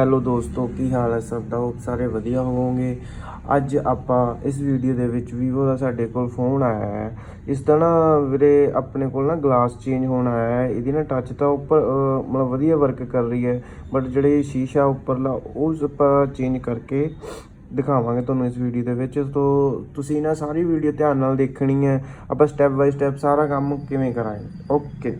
Hello ਦੋਸਤੋ, ਕੀ ਹਾਲ ਹੈ ਸਭ ਦਾ? ਹੋਪ ਸਾਰੇ ਵਧੀਆ ਹੋਵੋਗੇ। ਅੱਜ ਆਪਾਂ ਇਸ ਵੀਡੀਓ ਦੇ ਵਿੱਚ ਵੀਵੋ ਦਾ ਸਾਡੇ ਕੋਲ ਫੋਨ ਆਇਆ ਹੈ। ਇਸ ਦਾ ਨਾ ਵੀਰੇ ਆਪਣੇ ਕੋਲ ਨਾ ਗਲਾਸ ਚੇਂਜ ਹੋਣ ਆਇਆ ਹੈ। ਇਹਦੀ ਨਾ ਟੱਚ ਤਾਂ ਉੱਪਰ ਮਤਲਬ ਵਧੀਆ ਵਰਕ ਕਰ ਰਹੀ ਹੈ, ਬਟ ਜਿਹੜੇ ਸ਼ੀਸ਼ਾ ਉੱਪਰਲਾ ਉਹ ਆਪਾਂ ਚੇਂਜ ਕਰਕੇ ਦਿਖਾਵਾਂਗੇ ਤੁਹਾਨੂੰ ਇਸ ਵੀਡੀਓ ਦੇ ਵਿੱਚ। ਤੋਂ ਤੁਸੀਂ ਨਾ ਸਾਰੀ ਵੀਡੀਓ ਧਿਆਨ ਨਾਲ ਦੇਖਣੀ ਹੈ। ਆਪਾਂ ਸਟੈਪ ਬਾਈ ਸਟੈਪ ਸਾਰਾ ਕੰਮ ਕਿਵੇਂ ਕਰਾਂਗੇ। ਓਕੇ।